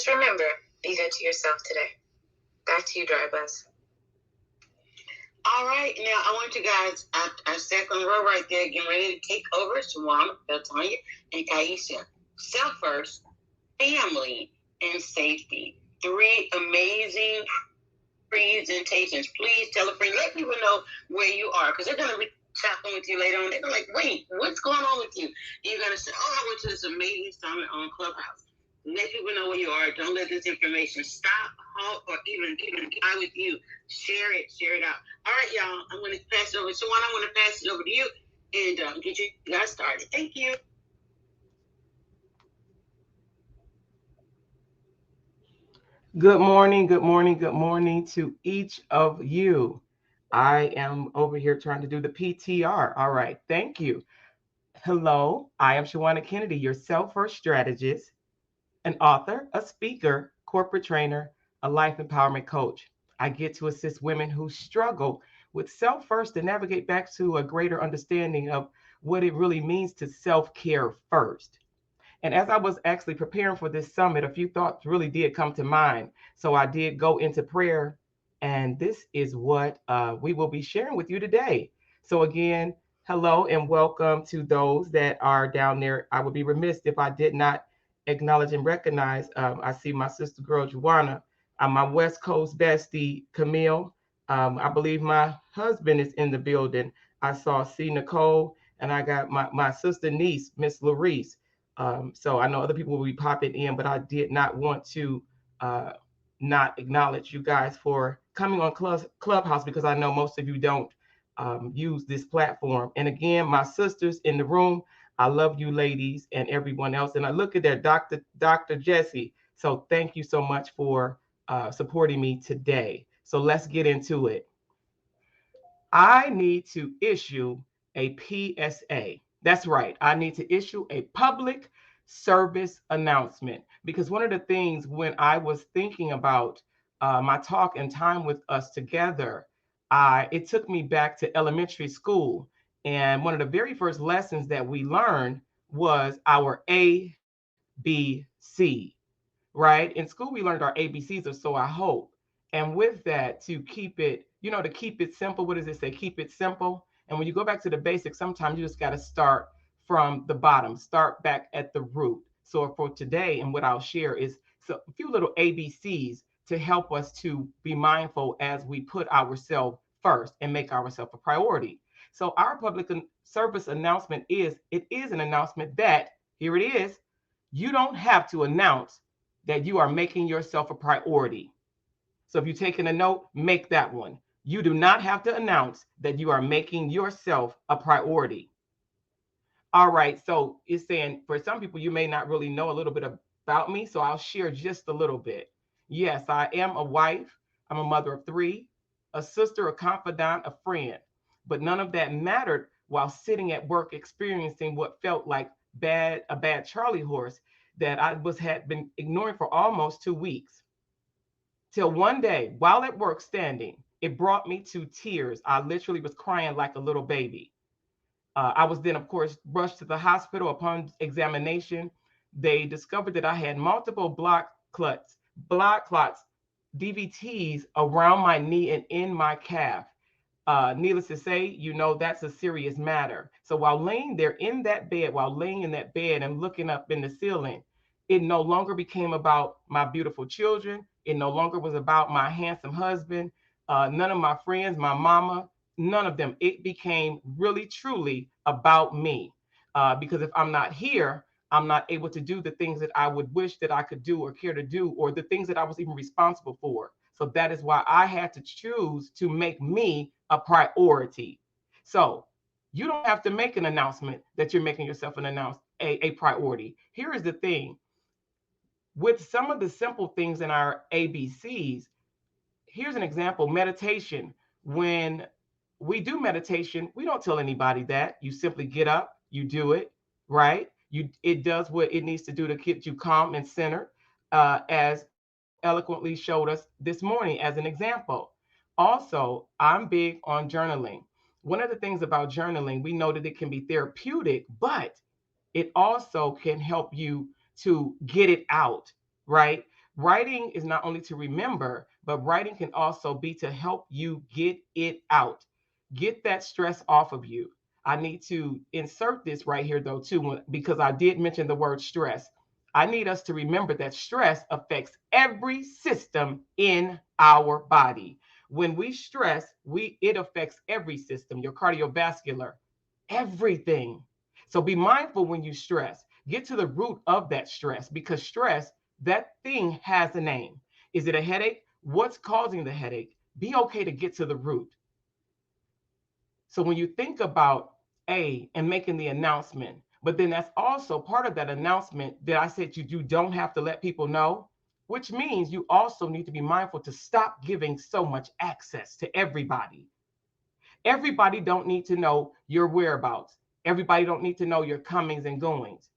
Just remember, be good to yourself today. Back to you, Dry Buzz. All right, now I want you guys, our second row right there, getting ready to take over. Shawanna, Tanya, and Kyhisha. SelfFirst, family, and safety. 3 amazing presentations. Please tell a friend. Let people know where you are, because they're going to be chatting with you later on. They're like, wait, what's going on with you? And you're going to say, oh, I went to this amazing summit on Clubhouse. Let people know where you are. Don't let this information stop, halt, or even die with you. Share it out. All right, y'all. I'm going to pass it over. Shawanna, I'm going to pass it over to you and get you guys started. Thank you. Good morning, good morning, good morning to each of you. I am over here trying to do the PTR. All right, thank you. Hello, I am Shawanna Kennedy, your SelfFirst strategist, an author, a speaker, corporate trainer, a life empowerment coach. I get to assist women who struggle with self-first to navigate back to a greater understanding of what it really means to self-care first. And as I was actually preparing for this summit, a few thoughts really did come to mind. So I did go into prayer, and this is what we will be sharing with you today. So, again, hello and welcome to those that are down there. I would be remiss if I did not acknowledge and recognize. I see my sister girl, Joanna, my West Coast bestie, Camille. I believe my husband is in the building. I saw C. Nicole, and I got my sister niece, Miss Larice. So I know other people will be popping in, but I did not want to uh, not acknowledge you guys for coming on Clubhouse, because I know most of you don't use this platform. And again, my sisters in the room, I love you ladies and everyone else. And I look at there, Dr. Jesse. So thank you so much for supporting me today. So let's get into it. I need to issue a PSA. That's right. I need to issue a public service announcement, because one of the things when I was thinking about my talk and time with us together, it took me back to elementary school. And one of the very first lessons that we learned was our ABC, right? In school, we learned our ABCs, or so I hope. And with that, to keep it, to keep it simple, what does it say? Keep it simple. And when you go back to the basics, sometimes you just got to start from the bottom, start back at the root. So for today, and what I'll share is a few little ABCs to help us to be mindful as we put ourselves first and make ourselves a priority. So our public service announcement it is an announcement that, here it is, you don't have to announce that you are making yourself a priority. So if you're taking a note, make that one. You do not have to announce that you are making yourself a priority. All right. So it's saying for some people, you may not really know a little bit about me. So I'll share just a little bit. Yes, I am a wife. I'm a mother of 3, a sister, a confidant, a friend. But none of that mattered while sitting at work experiencing what felt like a bad Charlie horse that had been ignoring for almost 2 weeks. Till one day, while at work standing, it brought me to tears. I literally was crying like a little baby. I was then, of course, rushed to the hospital. Upon examination, they discovered that I had multiple blood clots, DVTs around my knee and in my calf. Needless to say, that's a serious matter. So while laying in that bed and looking up in the ceiling, it no longer became about my beautiful children. It no longer was about my handsome husband. None of my friends, my mama, none of them. It became really, truly about me. Because if I'm not here, I'm not able to do the things that I would wish that I could do or care to do, or the things that I was even responsible for. So that is why I had to choose to make me a priority. So you don't have to make an announcement that you're making yourself a priority. Here is the thing. With some of the simple things in our ABCs, here's an example. Meditation. When we do meditation, we don't tell anybody that. You simply get up, you do it, right? It does what it needs to do to keep you calm and centered, as eloquently showed us this morning as an example. Also, I'm big on journaling. One of the things about journaling, we know that it can be therapeutic, but it also can help you to get it out, right? Writing is not only to remember, but writing can also be to help you get it out. Get that stress off of you. I need to insert this right here, though, too, because I did mention the word stress. I need us to remember that stress affects every system in our body. When we stress, it affects every system, your cardiovascular, everything. So be mindful when you stress. Get to the root of that stress, because stress, that thing has a name. Is it a headache? What's causing the headache? Be okay to get to the root. So when you think about and making the announcement, but then that's also part of that announcement that I said you don't have to let people know, which means you also need to be mindful to stop giving so much access to everybody. Everybody don't need to know your whereabouts. Everybody don't need to know your comings and goings.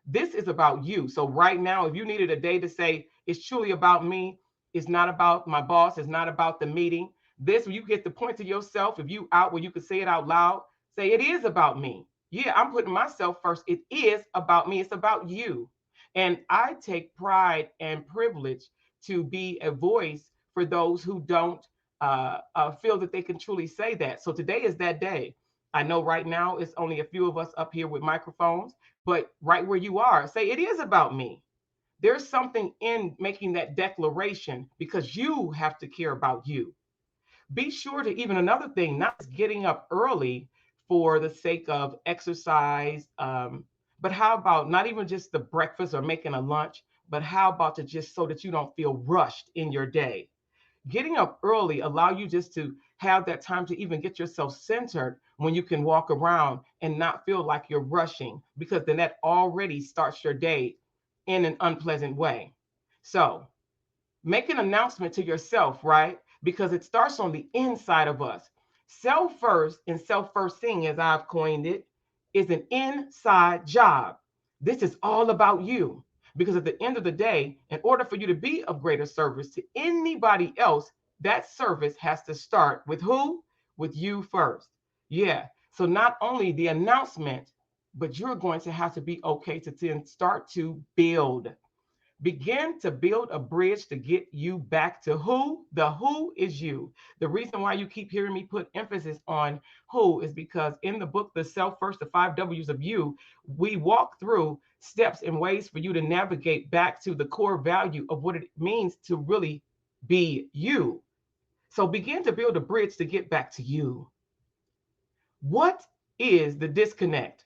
This is about you. So right now, if you needed a day to say it's truly about me, it's not about my boss, it's not about the meeting. This, you get the point to yourself. If you out where you can say it out loud, say it is about me. Yeah, I'm putting myself first. It is about me. It's about you. And I take pride and privilege to be a voice for those who don't feel that they can truly say that. So today is that day. I know right now it's only a few of us up here with microphones, but right where you are, say it is about me. There's something in making that declaration because you have to care about you. Be sure to, even another thing, not just getting up early for the sake of exercise, but how about not even just the breakfast or making a lunch, but how about to just so that you don't feel rushed in your day. Getting up early allow you just to have that time to even get yourself centered when you can walk around and not feel like you're rushing, because then that already starts your day in an unpleasant way. So make an announcement to yourself, right? Because it starts on the inside of us. Self first and self firsting, as I've coined it, is an inside job. This is all about you. Because at the end of the day, in order for you to be of greater service to anybody else, that service has to start with who? With you first. Yeah. So not only the announcement, but you're going to have to be okay to then start to build. Begin to build a bridge to get you back to who? The who is you. The reason why you keep hearing me put emphasis on who is because in the book, The Self First, the 5 W's of You, we walk through steps and ways for you to navigate back to the core value of what it means to really be you. So begin to build a bridge to get back to you. What is the disconnect?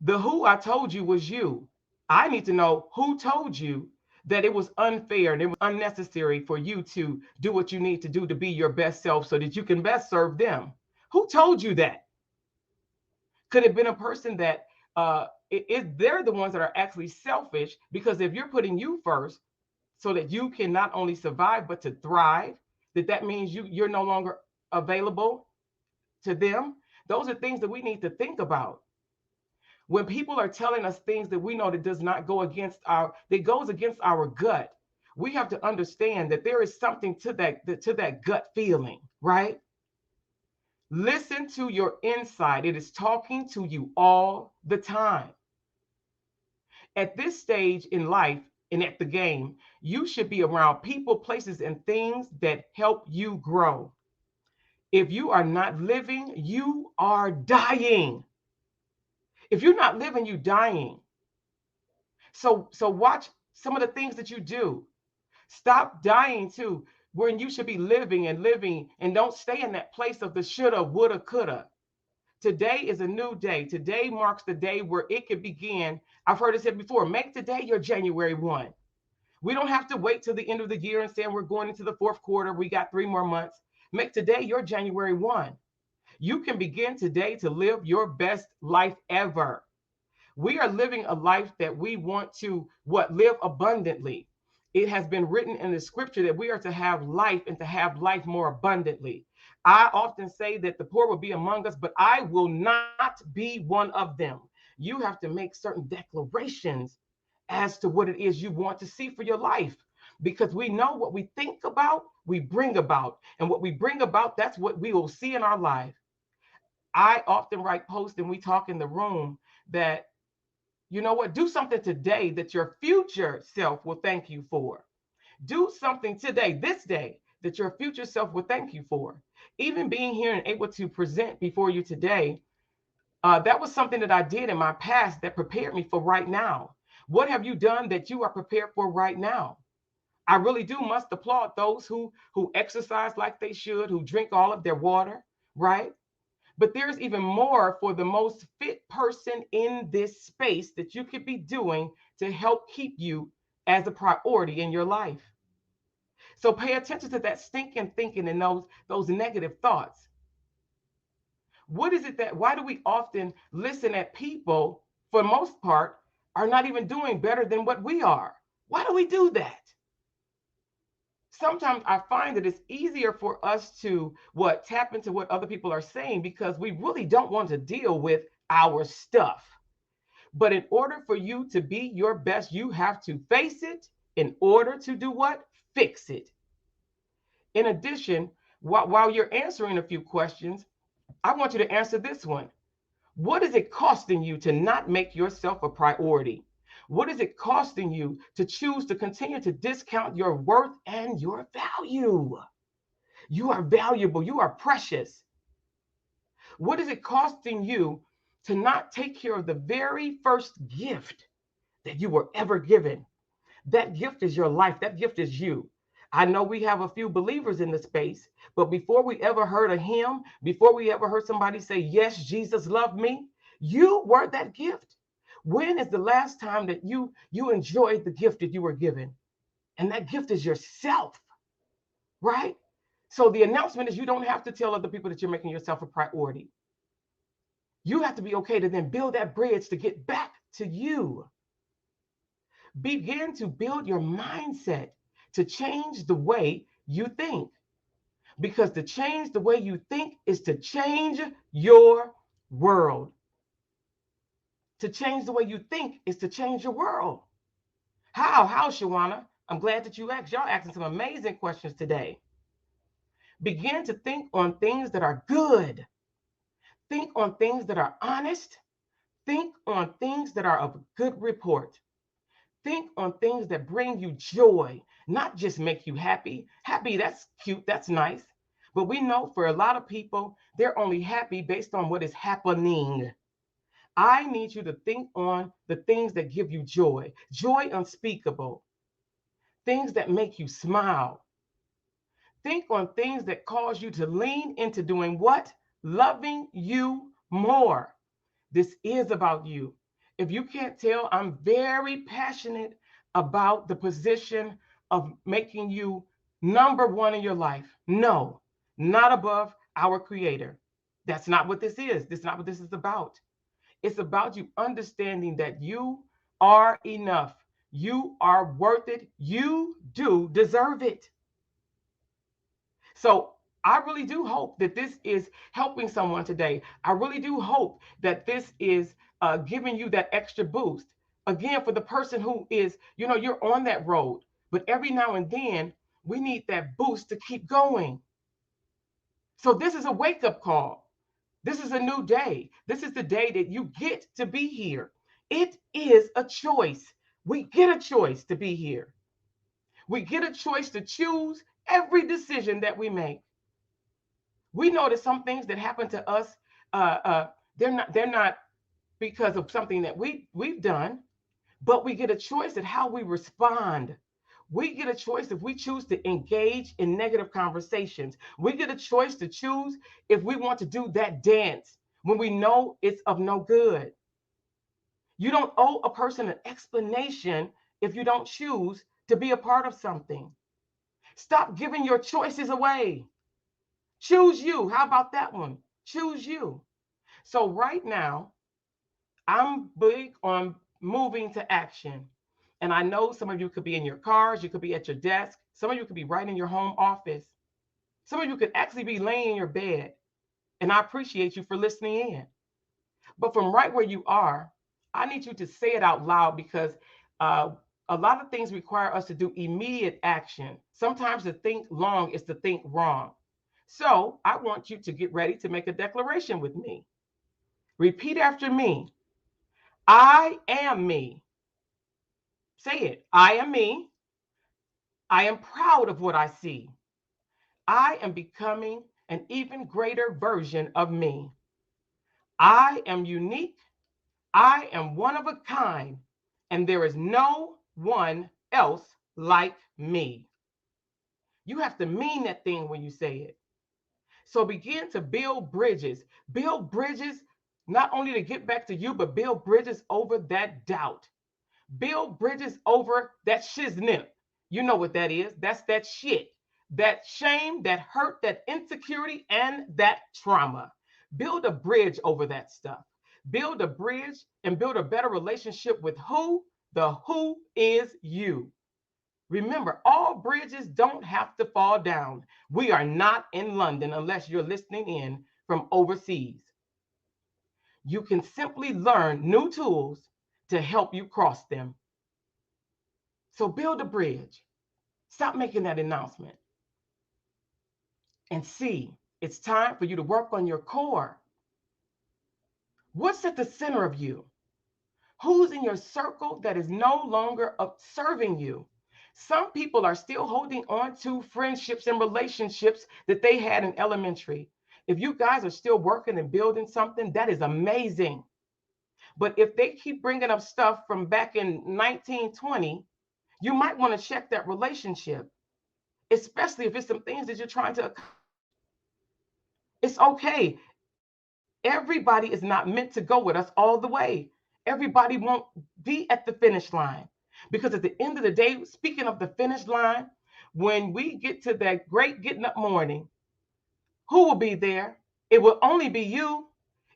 The who I told you was you. I need to know who told you that it was unfair and it was unnecessary for you to do what you need to do to be your best self so that you can best serve them. Who told you that? Could it have been a person that they're the ones that are actually selfish, because if you're putting you first so that you can not only survive but to thrive, that means you're no longer available to them. Those are things that we need to think about. When people are telling us things that we know that does not go against that goes against our gut, we have to understand that there is something to that gut feeling, right? Listen to your inside. It is talking to you all the time. At this stage in life and at the game, you should be around people, places, and things that help you grow. If you are not living, you are dying. If you're not living, you're dying. So watch some of the things that you do. Stop dying too, when you should be living and living, and don't stay in that place of the shoulda, woulda, coulda. Today is a new day. Today marks the day where it can begin. I've heard it said before, make today your January 1. We don't have to wait till the end of the year and say we're going into the fourth quarter. We got 3 more months. Make today your January 1. You can begin today to live your best life ever. We are living a life that we want to live abundantly. It has been written in the scripture that we are to have life and to have life more abundantly. I often say that the poor will be among us, but I will not be one of them. You have to make certain declarations as to what it is you want to see for your life, because we know what we think about, we bring about, and what we bring about, that's what we will see in our life. I often write posts and we talk in the room that You know what? Do something today that your future self will thank you for. Do something today, this day, that your future self will thank you for. Even being here and able to present before you today, that was something that I did in my past that prepared me for right now. What have you done that you are prepared for right now? I really do must applaud those who exercise like they should, who drink all of their water, right? But there's even more for the most fit person in this space that you could be doing to help keep you as a priority in your life. So pay attention to that stinking thinking and those negative thoughts. What is it that why do we often listen at people for most part are not even doing better than what we are? Why do we do that? Sometimes I find that it's easier for us to tap into what other people are saying because we really don't want to deal with our stuff. But in order for you to be your best, you have to face it in order to do what? Fix it. In addition, while you're answering a few questions, I want you to answer this one. What is it costing you to not make yourself a priority? What is it costing you to choose to continue to discount your worth and your value? You are valuable. You are precious. What is it costing you to not take care of the very first gift that you were ever given? That gift is your life. That gift is you. I know we have a few believers in the space, but before we ever heard a hymn, before we ever heard somebody say, yes, Jesus loved me, you were that gift. When is the last time that you enjoyed the gift that you were given? And that gift is yourself, right? So the announcement is you don't have to tell other people that you're making yourself a priority. You have to be okay to then build that bridge to get back to you. Begin to build your mindset to change the way you think. Because to change the way you think is to change your world. To change the way you think is to change your world. How, Shawanna? I'm glad that you asked. Y'all asking some amazing questions today. Begin to think on things that are good. Think on things that are honest. Think on things that are of good report. Think on things that bring you joy, not just make you happy. Happy, that's cute, that's nice. But we know for a lot of people, they're only happy based on what is happening. I need you to think on the things that give you joy, joy unspeakable, things that make you smile. Think on things that cause you to lean into doing what? Loving you more. This is about you. If you can't tell, I'm very passionate about the position of making you number one in your life. No, not above our Creator. That's not what this is. This is not what this is about. It's about you understanding that you are enough. You are worth it. You do deserve it. So I really do hope that this is helping someone today. I really do hope that this is giving you that extra boost. Again, for the person who is, you're on that road, but every now and then we need that boost to keep going. So this is a wake-up call. This is a new day. This is the day that you get to be here. It is a choice. We get a choice to be here. We get a choice to choose every decision that we make. We know that some things that happen to us, they're not because of something that we've done, but we get a choice at how we respond. We get a choice if we choose to engage in negative conversations. We get a choice to choose if we want to do that dance when we know it's of no good. You don't owe a person an explanation if you don't choose to be a part of something. Stop giving your choices away. Choose you. How about that one? Choose you. So right now, I'm big on moving to action. And I know some of you could be in your cars, you could be at your desk, some of you could be right in your home office. Some of you could actually be laying in your bed. And I appreciate you for listening in. But from right where you are, I need you to say it out loud because a lot of things require us to do immediate action. Sometimes to think long is to think wrong. So I want you to get ready to make a declaration with me. Repeat after me. I am me. Say it. I am me. I am proud of what I see. I am becoming an even greater version of me. I am unique. I am one of a kind, and there is no one else like me. You have to mean that thing when you say it. So begin to build bridges. Build bridges not only to get back to you, but build bridges over that doubt. Build bridges over that shiznip. You know what that is. That's that shit, that shame, that hurt, that insecurity, and that trauma. Build a bridge over that stuff. Build a bridge and build a better relationship with who? The who is you. Remember, all bridges don't have to fall down. We are not in London unless you're listening in from overseas. You can simply learn new tools to help you cross them. So build a bridge. Stop making that announcement. And see, it's time for you to work on your core. What's at the center of you? Who's in your circle that is no longer serving you? Some people are still holding on to friendships and relationships that they had in elementary. If you guys are still working and building something, that is amazing. But if they keep bringing up stuff from back in 1920, you might want to check that relationship, especially if it's some things that you're trying to accomplish. It's okay. Everybody is not meant to go with us all the way. Everybody won't be at the finish line. Because at the end of the day, speaking of the finish line, when we get to that great getting up morning, who will be there? It will only be you.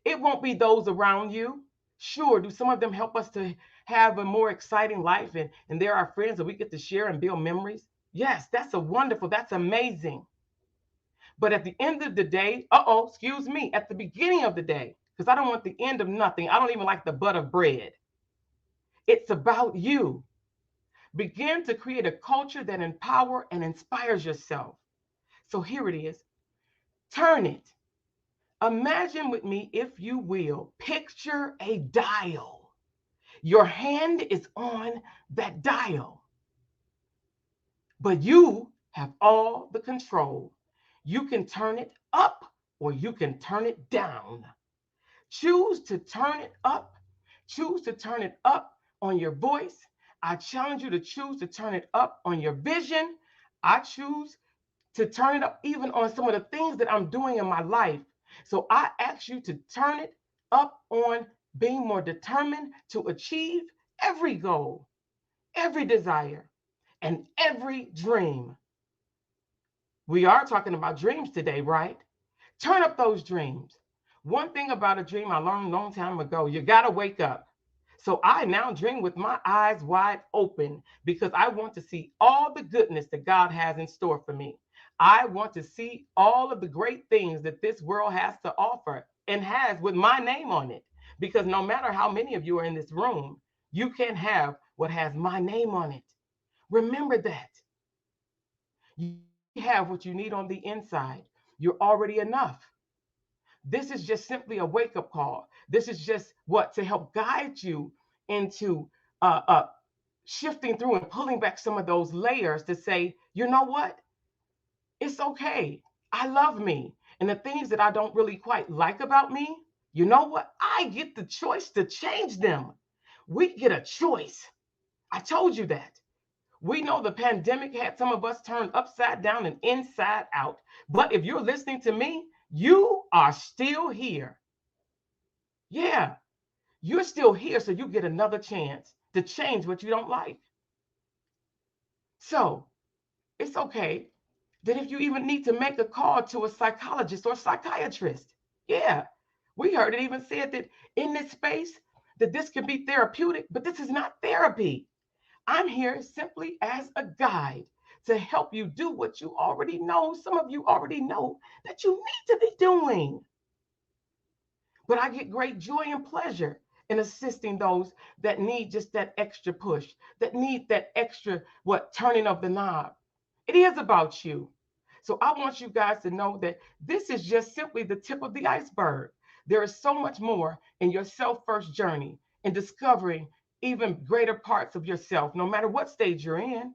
It won't be those around you. Sure, do some of them help us to have a more exciting life? And they're our friends that we get to share and build memories. Yes, that's a wonderful, that's amazing. But at the end of the day, excuse me, at the beginning of the day, because I don't want the end of nothing. I don't even like the butt of bread. It's about you. Begin to create a culture that empowers and inspires yourself. So here it is. Turn it. Imagine with me, if you will, picture a dial. Your hand is on that dial, but you have all the control. You can turn it up or you can turn it down. Choose to turn it up. Choose to turn it up on your voice. I challenge you to choose to turn it up on your vision. I choose to turn it up even on some of the things that I'm doing in my life. So I ask you to turn it up on being more determined to achieve every goal, every desire, and every dream. We are talking about dreams today, right? Turn up those dreams. One thing about a dream I learned a long time ago, you got to wake up. So I now dream with my eyes wide open because I want to see all the goodness that God has in store for me. I want to see all of the great things that this world has to offer and has with my name on it. Because no matter how many of you are in this room, you can have what has my name on it. Remember that. You have what you need on the inside. You're already enough. This is just simply a wake-up call. This is just what to help guide you into shifting through and pulling back some of those layers to say, you know what? It's okay. I love me. And the things that I don't really quite like about me, you know what? I get the choice to change them. We get a choice. I told you that. We know the pandemic had some of us turned upside down and inside out. But if you're listening to me, you are still here. Yeah, you're still here, so you get another chance to change what you don't like. So it's okay that if you even need to make a call to a psychologist or psychiatrist. Yeah, we heard it even said that in this space that this can be therapeutic, but this is not therapy. I'm here simply as a guide to help you do what you already know. Some of you already know that you need to be doing. But I get great joy and pleasure in assisting those that need just that extra push, that need that extra, turning of the knob. It is about you. So I want you guys to know that this is just simply the tip of the iceberg. There is so much more in your self-first journey. and discovering even greater parts of yourself, no matter what stage you're in.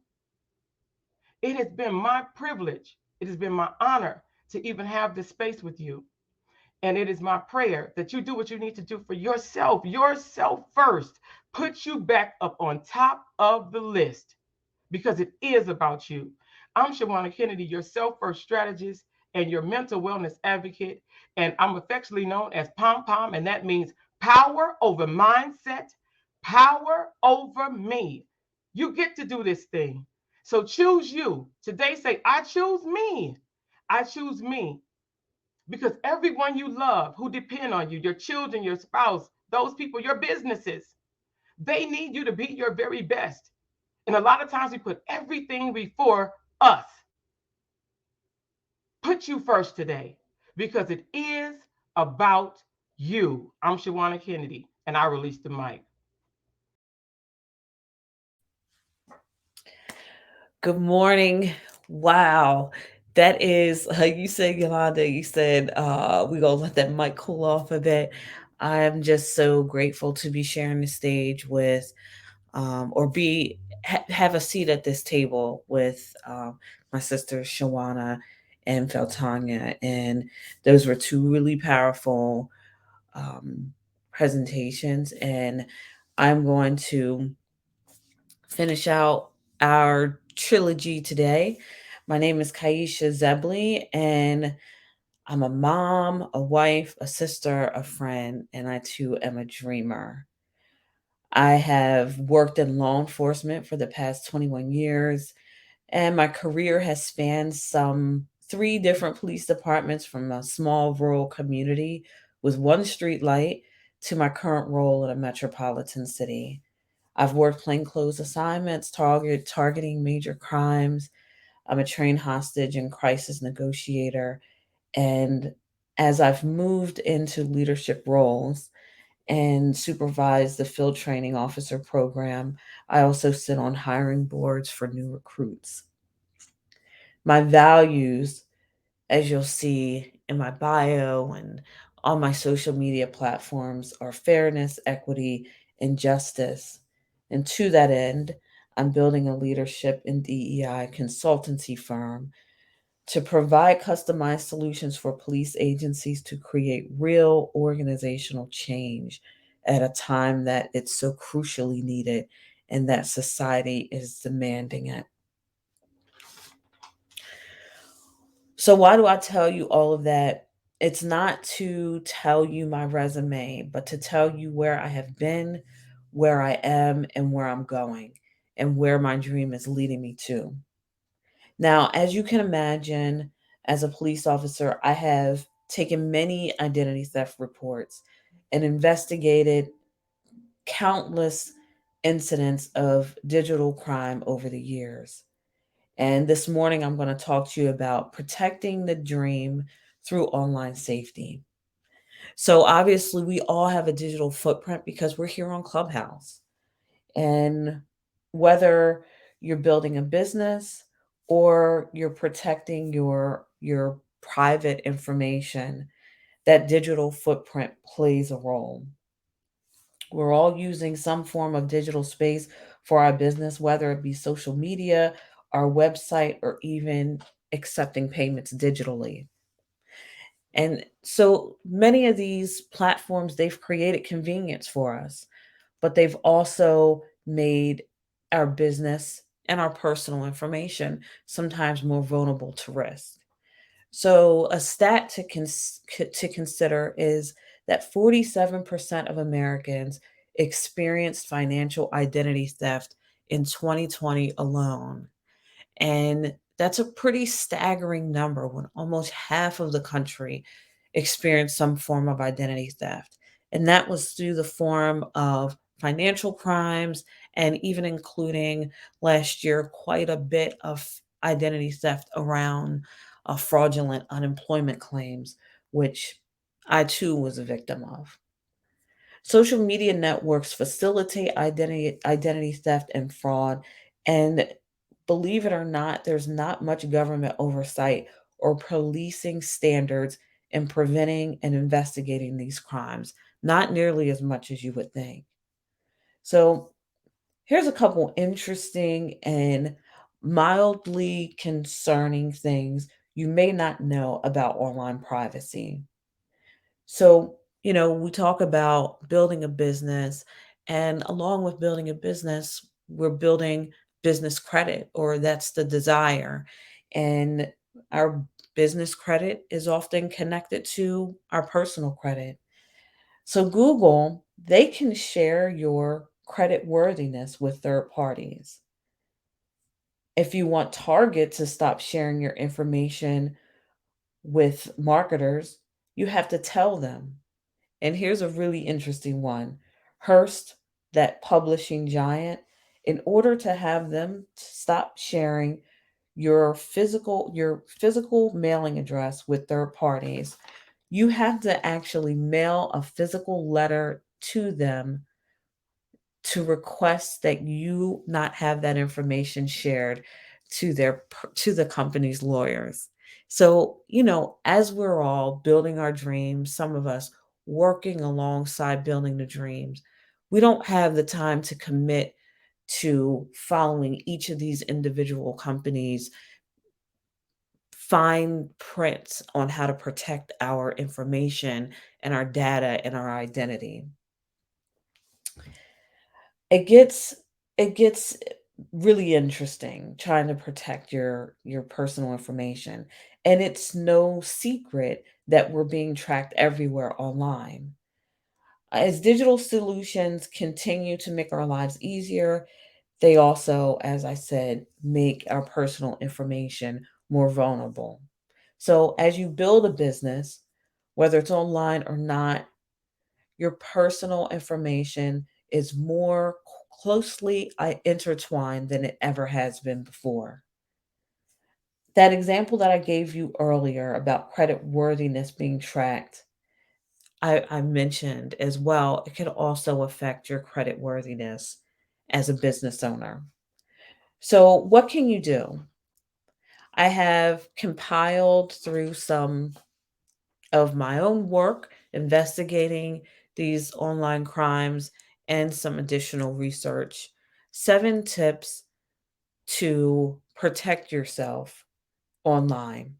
It has been my privilege, it has been my honor to even have this space with you. And it is my prayer that you do what you need to do for yourself first. Put you back up on top of the list because it is about you. I'm Shawanna Kennedy, your self first strategist and your mental wellness advocate. And I'm affectionately known as Pom Pom, and that means power over mindset, power over me. You get to do this thing. So choose you. Today, say, I choose me. I choose me because everyone you love who depend on you, your children, your spouse, those people, your businesses, they need you to be your very best. And a lot of times we put everything before us. Put you first today because it is about you. I'm Shawanna Kennedy, and I release the mic. Good morning. Wow. That is, you said, Yolanda, you said, we gonna let that mic cool off a bit. I'm just so grateful to be sharing the stage with, or have a seat at this table with my sisters Shawanna and Feltanya. And those were two really powerful um, presentations. And I'm going to finish out our trilogy today. My name is Kyhisha Zebley, and I'm a mom, a wife, a sister, a friend, and I too am a dreamer. I have worked in law enforcement for the past 21 years, and my career has spanned some three different police departments from a small rural community with one street light to my current role in a metropolitan city. I've worked plainclothes assignments, targeting major crimes. I'm a trained hostage and crisis negotiator. And as I've moved into leadership roles and supervise the field training officer program, I also sit on hiring boards for new recruits. My values, as you'll see in my bio and on my social media platforms, are fairness, equity, and justice. And to that end, I'm building a leadership and DEI consultancy firm to provide customized solutions for police agencies to create real organizational change at a time that it's so crucially needed and that society is demanding it. So, why do I tell you all of that? It's not to tell you my resume, but to tell you where I have been, where I am, and where I'm going, and where my dream is leading me to. Now, as you can imagine, as a police officer, I have taken many identity theft reports and investigated countless incidents of digital crime over the years. And this morning, I'm going to talk to you about protecting the dream through online safety. So, obviously, we all have a digital footprint because we're here on Clubhouse. And whether you're building a business or you're protecting your private information, that digital footprint plays a role. We're all using some form of digital space for our business, whether it be social media, our website, or even accepting payments digitally. And so many of these platforms, they've created convenience for us, but they've also made our business and our personal information sometimes more vulnerable to risk. So, a stat to consider is that 47% of Americans experienced financial identity theft in 2020 alone. And that's a pretty staggering number when almost half of the country experienced some form of identity theft. And that was through the form of financial crimes and even including last year quite a bit of identity theft around fraudulent unemployment claims, which I too was a victim of. Social media networks facilitate identity theft and fraud, and believe it or not, there's not much government oversight or policing standards in preventing and investigating these crimes, not nearly as much as you would think. So, here's a couple interesting and mildly concerning things you may not know about online privacy. So, we talk about building a business, and along with building a business, we're building business credit, or that's the desire. And our business credit is often connected to our personal credit. So, Google, they can share your credit worthiness with third parties. If you want Target to stop sharing your information with marketers, you have to tell them. And here's a really interesting one. Hearst, that publishing giant, in order to have them stop sharing your physical mailing address with third parties, you have to actually mail a physical letter to them to request that you not have that information shared to the company's lawyers. So, as we're all building our dreams, some of us working alongside building the dreams, we don't have the time to commit to following each of these individual companies fine prints on how to protect our information and our data and our identity. It gets really interesting trying to protect your personal information, and it's no secret that we're being tracked everywhere online. As digital solutions continue to make our lives easier, they also, as I said, make our personal information more vulnerable. So as you build a business, whether it's online or not, your personal information is more closely intertwined than it ever has been before. That example that I gave you earlier about credit worthiness being tracked, I mentioned as well, it can also affect your credit worthiness as a business owner. So, what can you do? I have compiled through some of my own work investigating these online crimes and some additional research, 7 tips to protect yourself online.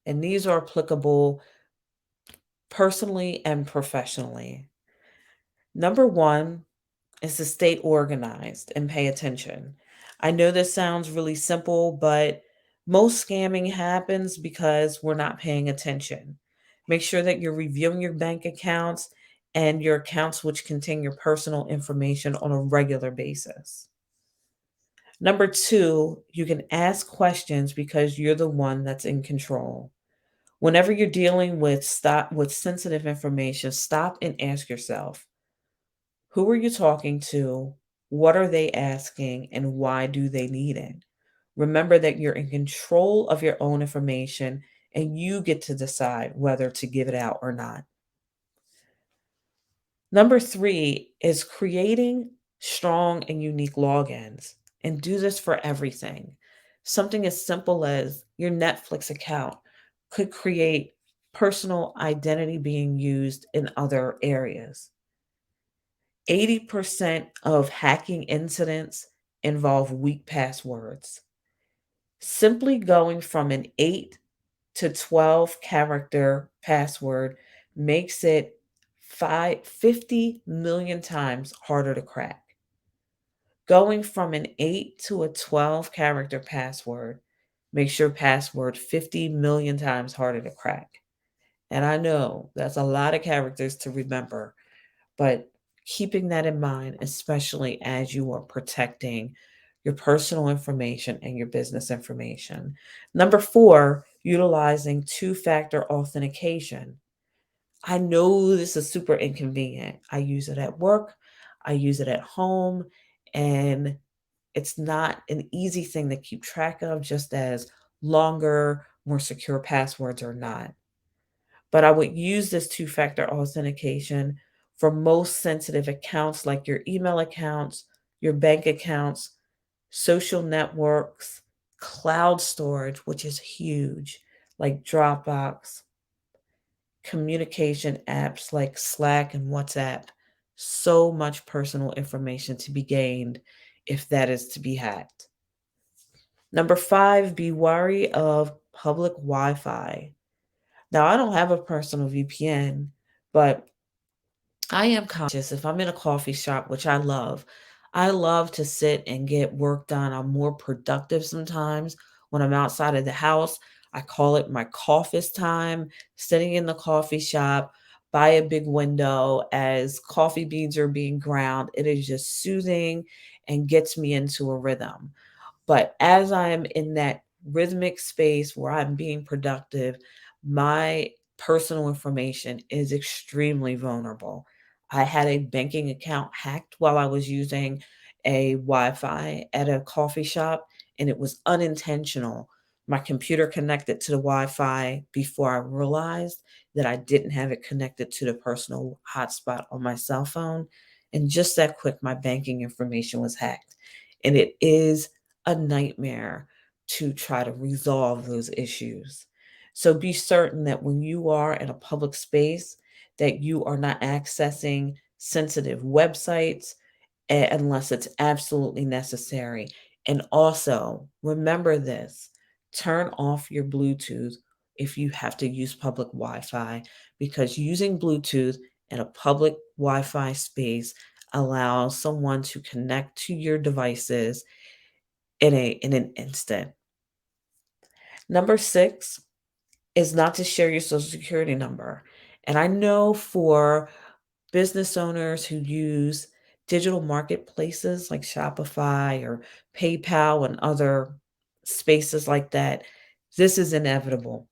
And these are applicable personally and professionally. Number one is to stay organized and pay attention. I know this sounds really simple, but most scamming happens because we're not paying attention. Make sure that you're reviewing your bank accounts and your accounts which contain your personal information on a regular basis. Number two, you can ask questions because you're the one that's in control. Whenever you're dealing with sensitive information, stop and ask yourself, who are you talking to? What are they asking? And why do they need it? Remember that you're in control of your own information and you get to decide whether to give it out or not. Number three is creating strong and unique logins, and do this for everything. Something as simple as your Netflix account could create personal identity being used in other areas. 80% of hacking incidents involve weak passwords. Simply going from an 8 to 12 character password makes it 50 million times harder to crack. Going from an 8 to a 12 character password makes your password 50 million times harder to crack. And I know that's a lot of characters to remember, but keeping that in mind, especially as you are protecting your personal information and your business information. Number four, utilizing two-factor authentication. I know this is super inconvenient. I use it at work, I use it at home, and it's not an easy thing to keep track of, just as longer, more secure passwords are not. But I would use this two factor authentication for most sensitive accounts like your email accounts, your bank accounts, social networks, cloud storage, which is huge, like Dropbox, communication apps like Slack and WhatsApp. So much personal information to be gained if that is to be hacked. Number 5, be wary of public Wi Fi. Now, I don't have a personal VPN, but I am conscious if I'm in a coffee shop, which I love to sit and get work done. I'm more productive sometimes when I'm outside of the house. I call it my coffee's time, sitting in the coffee shop by a big window as coffee beans are being ground. It is just soothing and gets me into a rhythm. But as I'm in that rhythmic space where I'm being productive, my personal information is extremely vulnerable. I had a banking account hacked while I was using a Wi Fi at a coffee shop, and it was unintentional. My computer connected to the Wi Fi before I realized that I didn't have it connected to the personal hotspot on my cell phone. And just that quick, my banking information was hacked. And it is a nightmare to try to resolve those issues. So be certain that when you are in a public space that you are not accessing sensitive websites unless it's absolutely necessary. And also, remember this, turn off your Bluetooth if you have to use public Wi Fi, because using Bluetooth in a public Wi Fi space allows someone to connect to your devices in an instant. Number 6 is not to share your social security number. And I know for business owners who use digital marketplaces like Shopify or PayPal and other spaces like that, this is inevitable.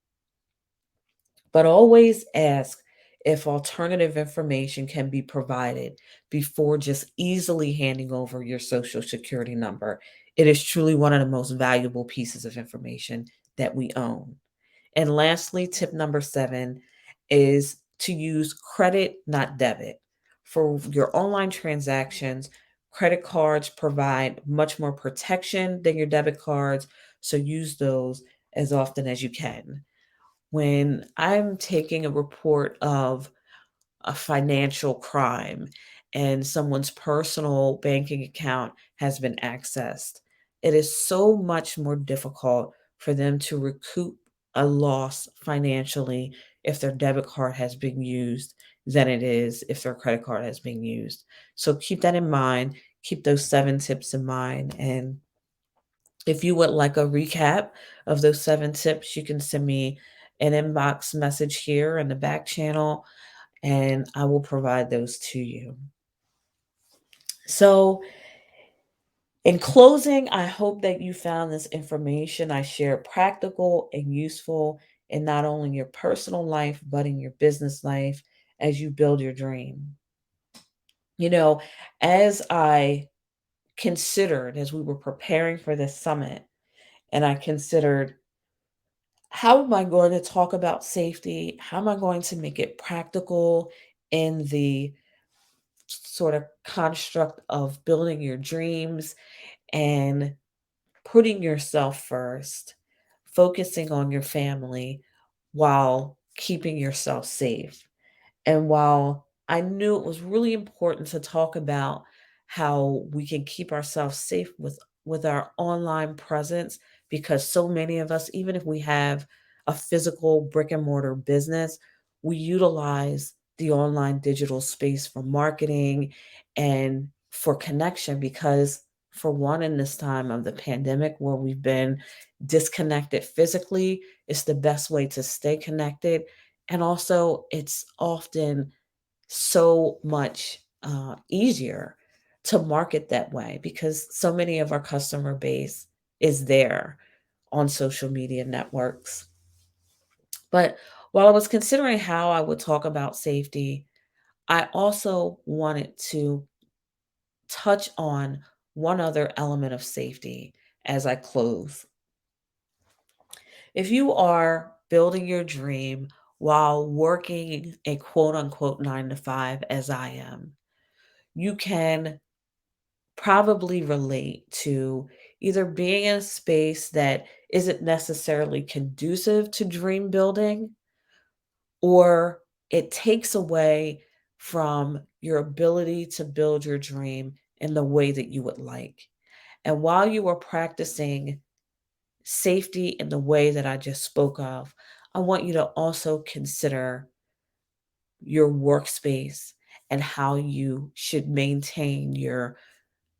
But always ask if alternative information can be provided before just easily handing over your social security number. It is truly one of the most valuable pieces of information that we own. And lastly, tip number 7 is to use credit, not debit. For your online transactions, credit cards provide much more protection than your debit cards, so use those as often as you can. When I'm taking a report of a financial crime and someone's personal banking account has been accessed, it is so much more difficult for them to recoup a loss financially if their debit card has been used than it is if their credit card has been used. So keep that in mind. Keep those 7 tips in mind. And if you would like a recap of those 7 tips, you can send me an inbox message here in the back channel and I will provide those to you. So, in closing, I hope that you found this information I shared practical and useful in not only your personal life, but in your business life as you build your dream. You know, as I considered, as we were preparing for this summit, and I considered, how am I going to talk about safety? How am I going to make it practical in the sort of construct of building your dreams and putting yourself first, focusing on your family while keeping yourself safe? And while I knew it was really important to talk about how we can keep ourselves safe with our online presence, because so many of us, even if we have a physical brick and mortar business, we utilize the online digital space for marketing and for connection. Because, for one, in this time of the pandemic where we've been disconnected physically, it's the best way to stay connected. And also, it's often so much easier to market that way because so many of our customer base is there on social media networks. But while I was considering how I would talk about safety, I also wanted to touch on one other element of safety as I close. If you are building your dream while working a quote unquote 9 to 5, as I am, you can probably relate to either being in a space that isn't necessarily conducive to dream building, or it takes away from your ability to build your dream in the way that you would like. And while you are practicing safety in the way that I just spoke of, I want you to also consider your workspace and how you should maintain your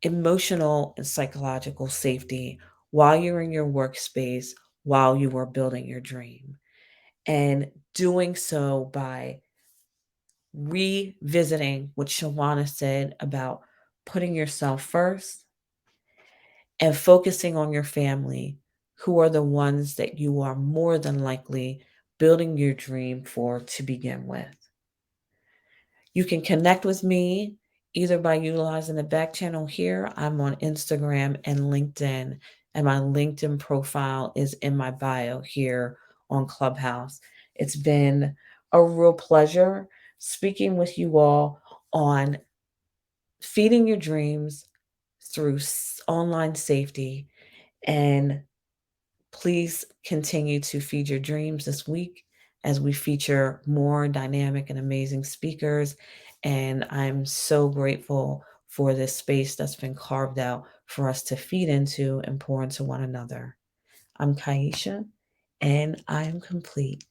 emotional and psychological safety while you're in your workspace, while you are building your dream. And doing so by revisiting what Shawanna said about putting yourself first and focusing on your family, who are the ones that you are more than likely building your dream for to begin with. You can connect with me either by utilizing the back channel here. I'm on Instagram and LinkedIn, and my LinkedIn profile is in my bio here on Clubhouse. It's been a real pleasure speaking with you all on feeding your dreams through online safety. And please continue to feed your dreams this week as we feature more dynamic and amazing speakers. And I'm so grateful for this space that's been carved out for us to feed into and pour into one another. I'm Kyhisha, and I am complete.